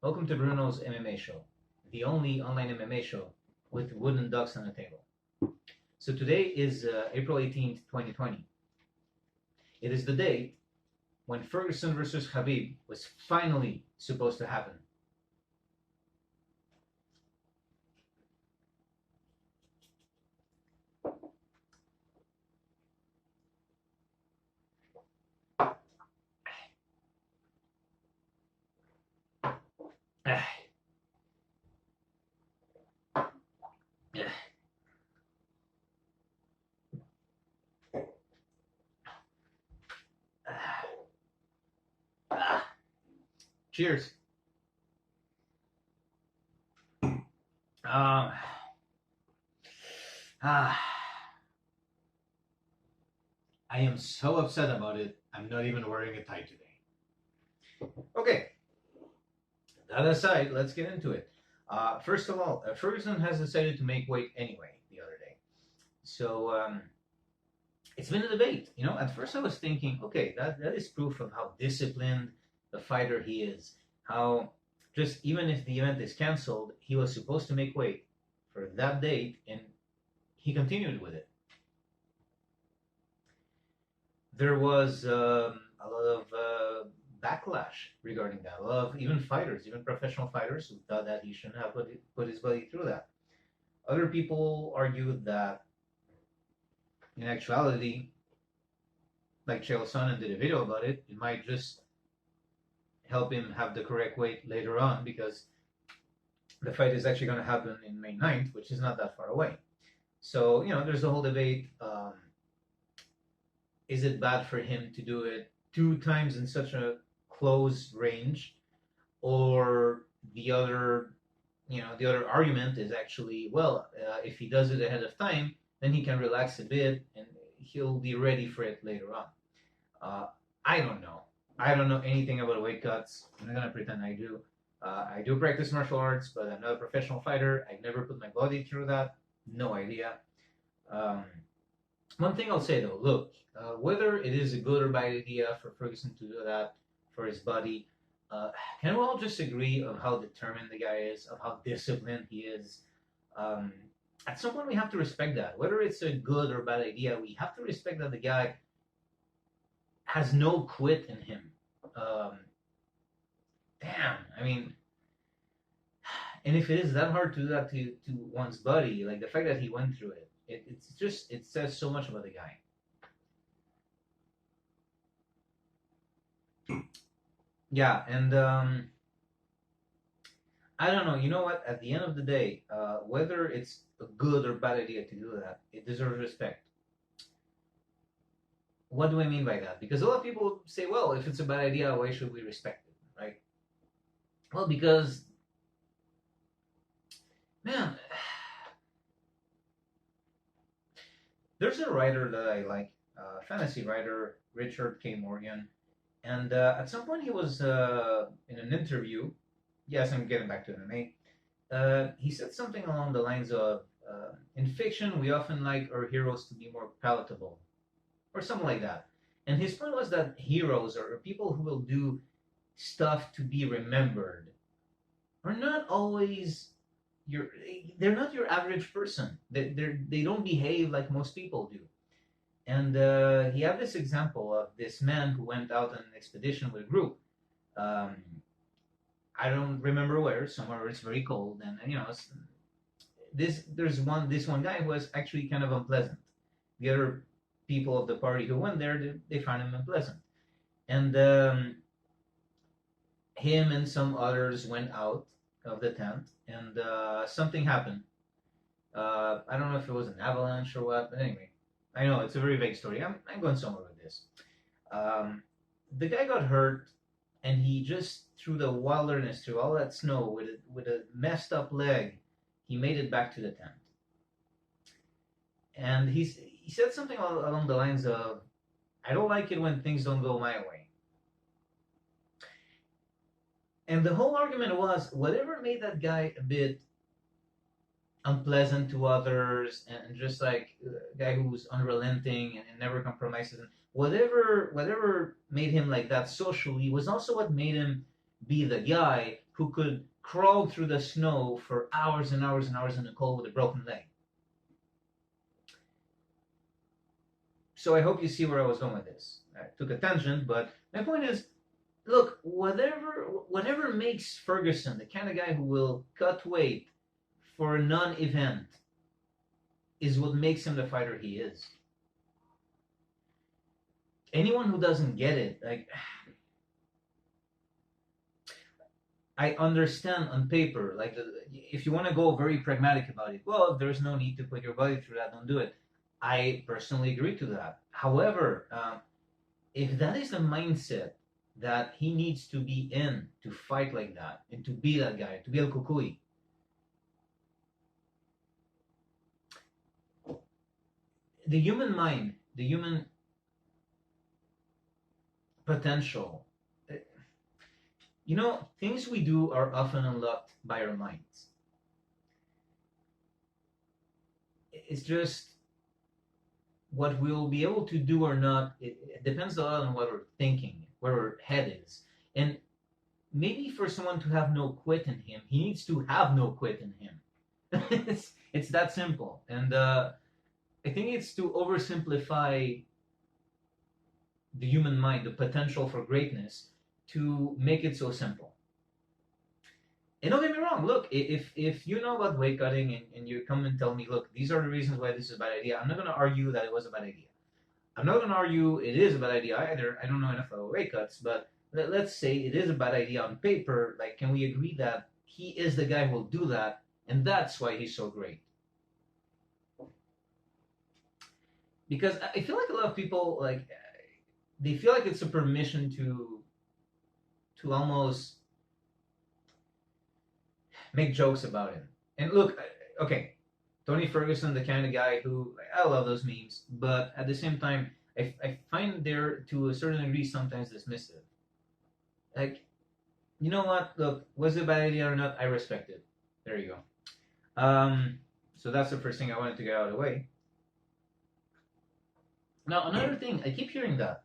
Welcome to Bruno's MMA show, the only online MMA show with wooden ducks on the table. So today is April 18th, 2020. It is the day when Ferguson versus Khabib was finally supposed to happen. Cheers. I am so upset about it, I'm not even wearing a tie today. Okay, that aside, let's get into it. First of all, Ferguson has decided to make weight anyway the other day. So it's been a debate. At first I was thinking, okay, that is proof of how disciplined the fighter he is. How just even if the event is canceled, he was supposed to make weight for that date, and he continued with it. There was a lot of backlash regarding that. A lot of even fighters, even professional fighters, who thought that he shouldn't have put his body through that. Other people argued that, in actuality, like Chael Sonnen did a video about it, it might just help him have the correct weight later on, because the fight is actually going to happen in May 9th, which is not that far away. So, there's a whole debate. Is it bad for him to do it 2 times in such a close range? Or the other argument is actually, well, if he does it ahead of time, then he can relax a bit and he'll be ready for it later on. I don't know. I don't know anything about weight cuts. I'm not going to pretend I do. I do practice martial arts, but I'm not a professional fighter. I never put my body through that. No idea. One thing I'll say though, look, whether it is a good or bad idea for Ferguson to do that for his body, can we all just agree of how determined the guy is, of how disciplined he is? At some point we have to respect that. Whether it's a good or bad idea, we have to respect that the guy has no quit in him. Damn, I mean, and if it is that hard to do that to one's body, like the fact that he went through it, it says so much about the guy. Yeah, and I don't know. You know what? At the end of the day, whether it's a good or bad idea to do that, it deserves respect. What do I mean by that? Because a lot of people say, well, if it's a bad idea, why should we respect it, right? Well, because, man, there's a writer that I like, fantasy writer, Richard K. Morgan, and at some point he was in an interview. Yes, I'm getting back to MMA. He said something along the lines of, in fiction, we often like our heroes to be more palatable, or something like that. And his point was that heroes, or people who will do stuff to be remembered, are not always they're not your average person. They don't behave like most people do. And he had this example of this man who went out on an expedition with a group. I don't remember where, somewhere where it's very cold, and this one guy who was actually kind of unpleasant. The other people of the party who went there, they found him unpleasant, and him and some others went out of the tent, and something happened. I don't know if it was an avalanche or what, but anyway, I know it's a very vague story. I'm going somewhere with this. The guy got hurt, and he just, through the wilderness, through all that snow, with a messed up leg, he made it back to the tent. And he said something along the lines of, I don't like it when things don't go my way. And the whole argument was, whatever made that guy a bit unpleasant to others, and just like a guy who's unrelenting and never compromises, and whatever made him like that socially was also what made him be the guy who could crawl through the snow for hours and hours and hours in the cold with a broken leg. So I hope you see where I was going with this. I took a tangent, but my point is, look, whatever makes Ferguson the kind of guy who will cut weight for a non-event is what makes him the fighter he is. Anyone who doesn't get it, like, I understand on paper, like, if you want to go very pragmatic about it, well, there's no need to put your body through that, don't do it. I personally agree to that. However, if that is the mindset that he needs to be in to fight like that and to be that guy, to be El Kukui, the human mind, the human potential, things we do are often unlocked by our minds. It's just what we'll be able to do or not, it depends a lot on what we're thinking, where our head is. And maybe for someone to have no quit in him, he needs to have no quit in him. it's that simple. And I think it's to oversimplify the human mind, the potential for greatness, to make it so simple. And don't get me wrong, look, if you know about weight cutting and you come and tell me, look, these are the reasons why this is a bad idea, I'm not going to argue that it was a bad idea. I'm not going to argue it is a bad idea either. I don't know enough about weight cuts, but let's say it is a bad idea on paper. Like, can we agree that he is the guy who will do that, and that's why he's so great? Because I feel like a lot of people, like, they feel like it's a permission to almost make jokes about him. And look, okay, Tony Ferguson, the kind of guy who, I love those memes, but at the same time, I find they're to a certain degree sometimes dismissive. Like, you know what? Look, was it a bad idea or not? I respect it. There you go. So that's the first thing I wanted to get out of the way. Now, another thing, I keep hearing that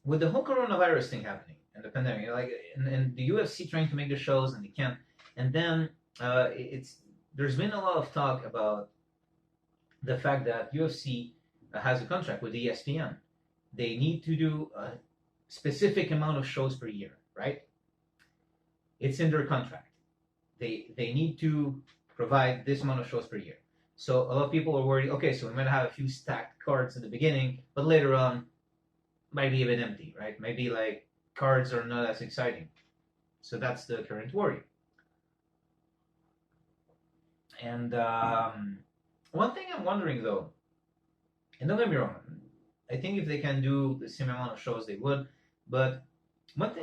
with the whole coronavirus thing happening and the pandemic, like, and the UFC trying to make the shows and they can't, and then there's been a lot of talk about the fact that UFC has a contract with ESPN. They need to do a specific amount of shows per year, right? It's in their contract. They need to provide this amount of shows per year. So a lot of people are worried, okay, so we might have a few stacked cards at the beginning, but later on might be a bit empty, right? Maybe like cards are not as exciting. So that's the current worry. And one thing I'm wondering though, and don't get me wrong, I think if they can do the same amount of shows, they would. But one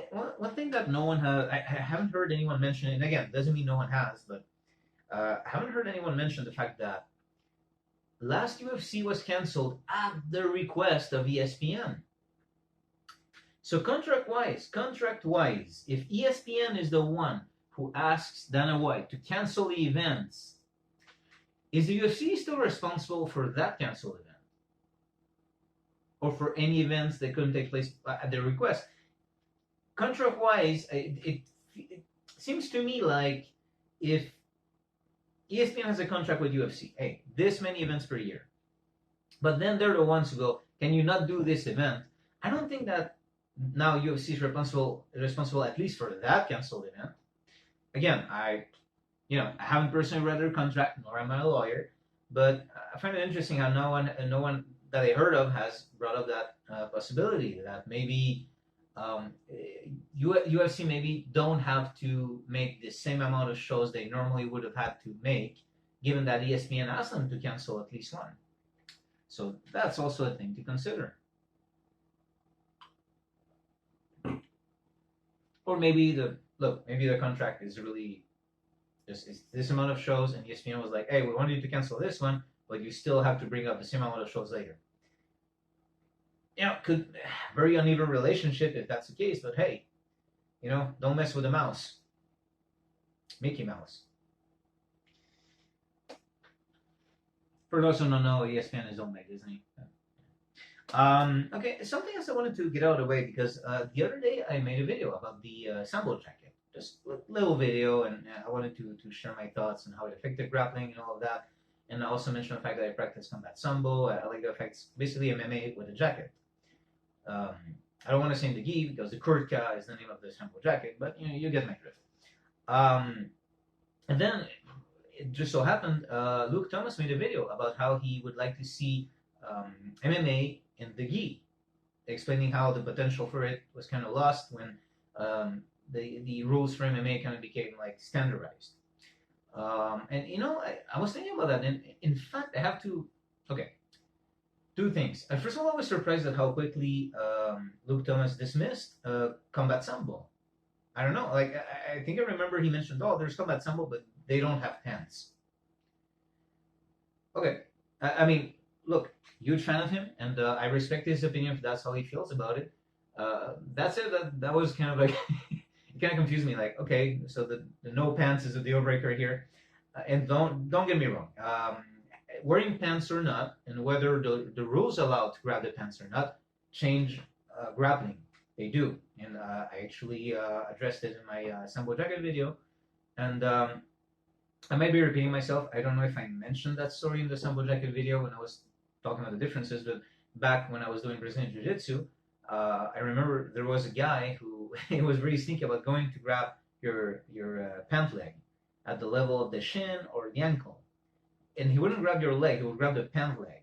thing that no one has, I haven't heard anyone mention, and again, doesn't mean no one has, but I haven't heard anyone mention the fact that last UFC was canceled at the request of ESPN. So contract-wise, if ESPN is the one who asks Dana White to cancel the events, is the UFC still responsible for that canceled event? Or for any events that couldn't take place at their request? Contract-wise, it seems to me like if ESPN has a contract with UFC, hey, this many events per year, but then they're the ones who go, can you not do this event? I don't think that now UFC is responsible at least for that canceled event. Again, I haven't personally read their contract, nor am I a lawyer, but I find it interesting how no one that I heard of has brought up that possibility that maybe UFC maybe don't have to make the same amount of shows they normally would have had to make, given that ESPN asked them to cancel at least one. So that's also a thing to consider. Or maybe the contract is really just this amount of shows, and ESPN was like, hey, we want you to cancel this one, but you still have to bring up the same amount of shows later. Could very uneven relationship if that's the case, but hey, don't mess with the mouse. Mickey Mouse. For those who don't know, ESPN is owned by Disney. Okay, something else I wanted to get out of the way because the other day I made a video about the Sambo jacket. Just a little video, and I wanted to share my thoughts on how it affected grappling and all of that. And I also mentioned the fact that I practice combat Sambo. I like the effects, basically MMA with a jacket. Um, I don't want to say the gi because the kurtka is the name of the Sambo jacket, but you get my drift. Um, and then it just so happened, Luke Thomas made a video about how he would like to see MMA in the gi, explaining how the potential for it was kind of lost when the rules for MMA kind of became like standardized. And I was thinking about that, and in fact, I have to. Okay, two things. First of all, I was surprised at how quickly Luke Thomas dismissed Combat Sambo. I don't know. Like I think I remember he mentioned, "Oh, there's Combat Sambo, but they don't have pants." Okay, I mean, look, huge fan of him, and I respect his opinion if that's how he feels about it. That said, that was kind of like it kind of confused me. Like, okay, so the no pants is a deal breaker here, and don't get me wrong. Wearing pants or not, and whether the rules allow to grab the pants or not, change grappling. They do, and I actually addressed it in my Sambo Jacket video, and I might be repeating myself. I don't know if I mentioned that story in the Sambo Jacket video when I was talking about the differences, but back when I was doing Brazilian Jiu Jitsu, I remember there was a guy who he was really sneaky about going to grab your pant leg at the level of the shin or the ankle, and he wouldn't grab your leg; he would grab the pant leg,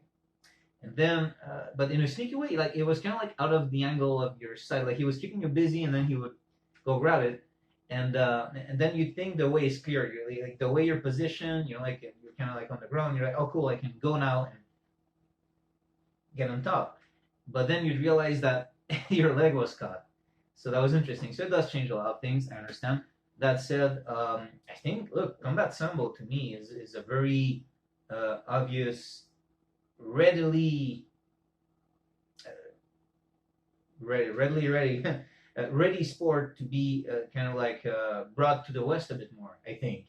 and then, but in a sneaky way, like it was kind of like out of the angle of your side, like he was keeping you busy, and then he would go grab it, and then you think the way is clear. You're like the way you're positioned, like you're kind of like on the ground. You're like, oh, cool, I can go now and get on top. But then you'd realize that your leg was caught. So that was interesting. So it does change a lot of things. I understand. That said, I think look, combat sambo to me is a very obvious, readily ready ready sport to be kind of like brought to the West a bit more. I think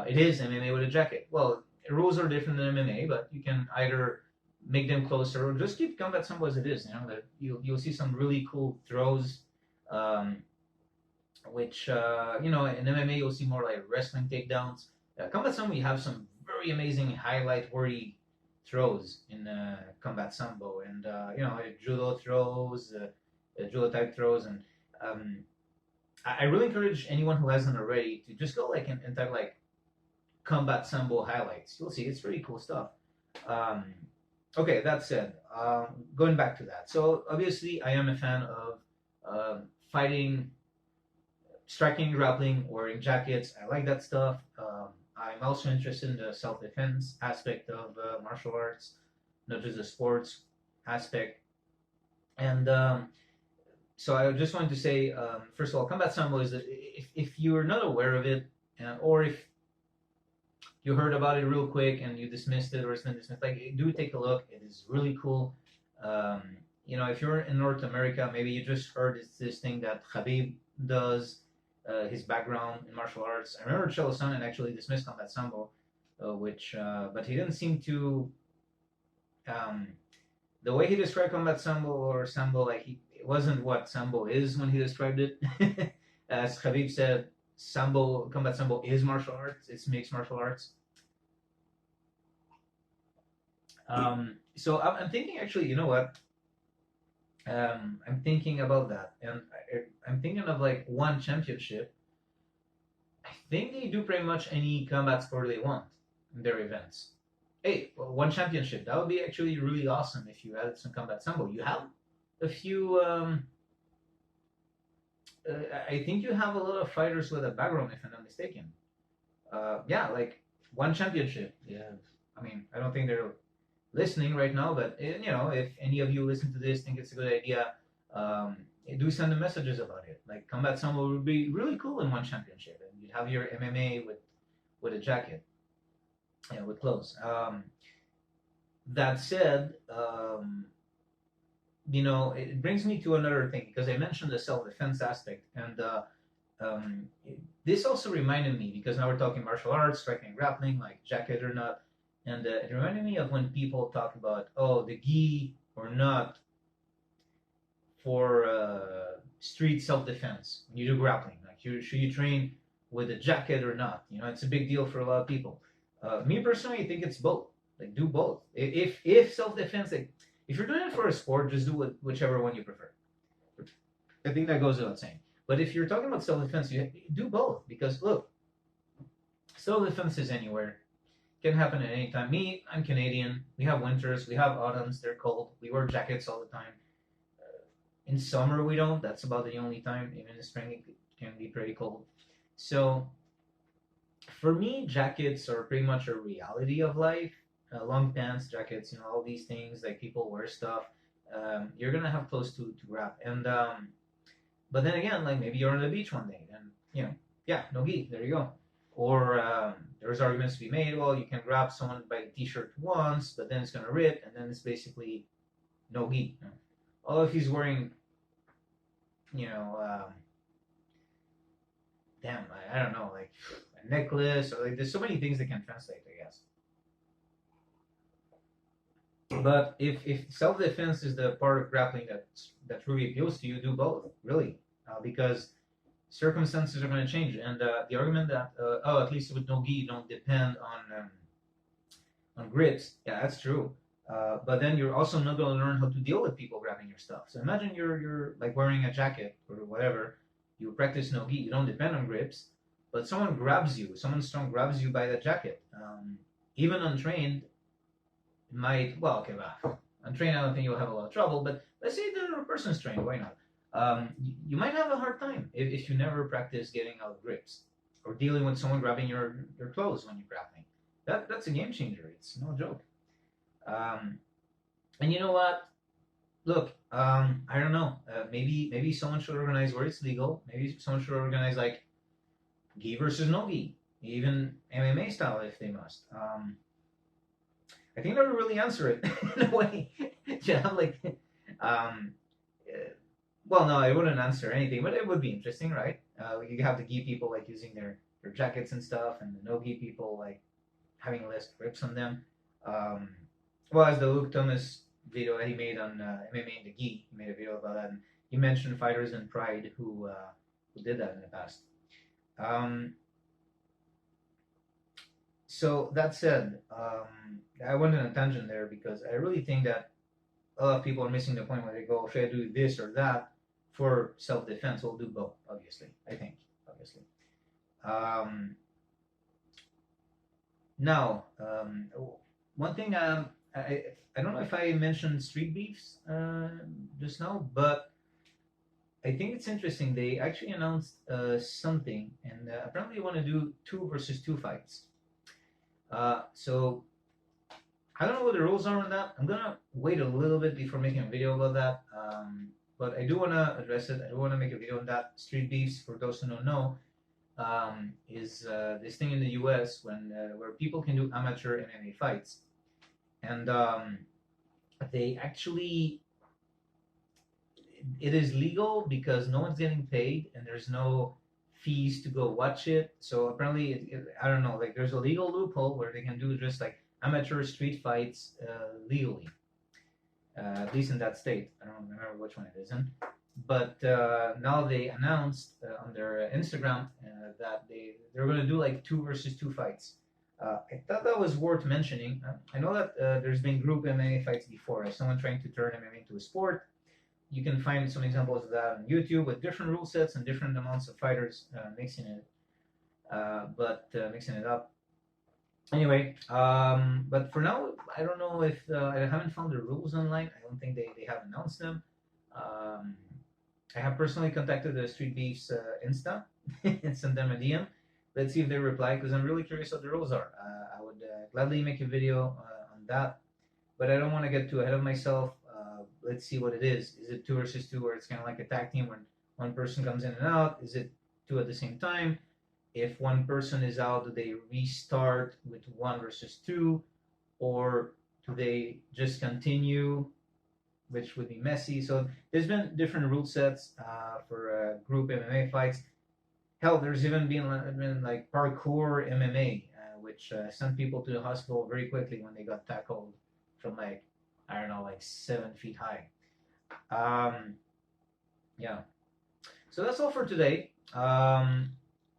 it is MMA with a jacket. Well, rules are different than MMA, but you can either make them closer or just keep combat sambo as it is. That you'll see some really cool throws, um, which in MMA you'll see more like wrestling takedowns. Combat sambo, you have some very amazing highlight worthy throws in combat sambo, and judo throws, judo type throws, and um, I really encourage anyone who hasn't already to just go like and type like combat sambo highlights. You'll see it's pretty cool stuff. Um, okay, that said, going back to that. So obviously, I am a fan of fighting, striking, grappling, wearing jackets. I like that stuff. I'm also interested in the self-defense aspect of martial arts, not just the sports aspect. And so I just wanted to say, first of all, combat sambo is if you're not aware of it, or if you heard about it real quick and you dismissed it or it's been dismissed, like do take a look. It is really cool. If you're in North America, maybe you just heard it's this thing that Khabib does. His background in martial arts. I remember Chael Sonnen actually dismissed combat sambo, but he didn't seem to. The way he described combat sambo or sambo, like it wasn't what sambo is when he described it. As Khabib said, combat sambo is martial arts. It's mixed martial arts. So I'm thinking actually, you know what? I'm thinking about that, and I'm thinking of like one championship. I think they do pretty much any combat sport they want in their events. Hey, well, one championship, that would be actually really awesome if you added some combat sambo. You have a few. I think you have a lot of fighters with a background, if I'm not mistaken. Yeah, like one championship. Yeah, I mean, I don't think they're listening right now, but if any of you listen to this, think it's a good idea, do send them messages about it. Like combat sambo would be really cool in one championship, and you'd have your MMA with a jacket, with clothes. That said, it brings me to another thing because I mentioned the self-defense aspect, and this also reminded me because now we're talking martial arts, striking, and grappling, like jacket or not. And it reminded me of when people talk about, oh, the gi or not for street self-defense when you do grappling? Like, should you train with a jacket or not? You know, it's a big deal for a lot of people. Me personally, I think it's both. Like, do both. If self-defense, like, if you're doing it for a sport, just do whichever one you prefer. I think that goes without saying. But if you're talking about self-defense, you do both, because look, self-defense is anywhere. Can happen at any time. Me, I'm Canadian. We have winters, we have autumns. They're cold. We wear jackets all the time. In summer, we don't. That's about the only time. Even in the spring, it can be pretty cold. So, for me, jackets are pretty much a reality of life. Long pants, jackets, you know, all these things, like, people wear stuff. You're gonna have clothes to grab. And but then again, like, maybe you're on the beach one day, and you know, yeah, no gi. There you go. Or there's arguments to be made. Well, you can grab someone by the t-shirt once, but then it's gonna rip, and then it's basically no gi. You know? Although if he's wearing, you know, damn, I don't know, like a necklace, or like, there's so many things that can translate, I guess. But if self-defense is the part of grappling that really appeals to you, do both, really, because circumstances are going to change. And the argument that oh, at least with no gi you don't depend on grips, yeah, that's true. But then you're also not going to learn how to deal with people grabbing your stuff. So imagine you're like wearing a jacket or whatever. You practice no gi. You don't depend on grips, but someone grabs you. Someone strong grabs you by the jacket. Even untrained, might, well, okay, well, untrained, I don't think you'll have a lot of trouble. But let's say the person's trained. Why not? You might have a hard time if you never practice getting out of grips or dealing with someone grabbing your clothes when you're grappling. That's a game changer. It's no joke. Um, and you know what? Look, I don't know. Maybe someone should organize where it's legal. Maybe someone should organize like gi versus no gi, even MMA style if they must. I think that would really answer it in a way. Yeah, like, um, well, no, it wouldn't answer anything, but it would be interesting, right? You have the gi people like using their jackets and stuff, and the no gi people like having less grips on them. Um, well, as the Luke Thomas video that he made on MMA and the gi, he made a video about that, and he mentioned fighters in Pride who did that in the past. Um, so that said, I went on a tangent there because I really think that a lot of people are missing the point when they go, should I do this or that for self-defense? We'll do both, obviously, I think, obviously. Um, Now, one thing, I don't know if I mentioned street beefs just now, but I think it's interesting. They actually announced something, and apparently they want to do 2 versus 2 fights. So I don't know what the rules are on that. I'm gonna wait a little bit before making a video about that. But I do want to address it. I do want to make a video on that. Street beefs, for those who don't know, is this thing in the U.S. Where people can do amateur MMA fights, and they actually, it is legal because no one's getting paid and there's no fees to go watch it. So apparently, I don't know, like, there's a legal loophole where they can do just like amateur street fights legally, at least in that state. I don't remember which one it is in. But now they announced on their Instagram that they're going to do like 2 versus 2 fights. I thought that was worth mentioning. I know that there's been group MMA fights before. As someone trying to turn MMA into a sport, you can find some examples of that on YouTube with different rule sets and different amounts of fighters mixing it, mixing it up. Anyway, but for now, I don't know if I haven't found the rules online. I don't think they have announced them. I have personally contacted the Street Beefs Insta and sent them a DM. Let's see if they reply, because I'm really curious what the rules are. I would gladly make a video on that, but I don't want to get too ahead of myself. Let's see what it is. Is it 2 versus 2, where it's kind of like a tag team when one person comes in and out? Is it 2 at the same time? If one person is out, do they restart with 1 versus 2, or do they just continue, which would be messy? So there's been different rule sets for group MMA fights. Hell, there's even been like parkour MMA, which sent people to the hospital very quickly when they got tackled from like I don't know, like 7 feet high. Um, yeah. So that's all for today.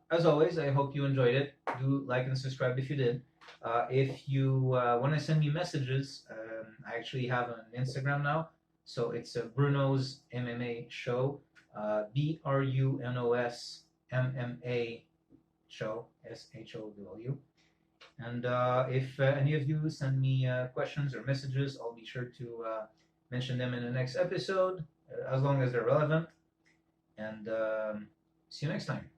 As always, I hope you enjoyed it. Do like and subscribe if you did. If you want to send me messages, I actually have an Instagram now. So it's Bruno's MMA show. Brunos MMA show. SHOW. And if any of you send me questions or messages, I'll be sure to mention them in the next episode, as long as they're relevant. And see you next time.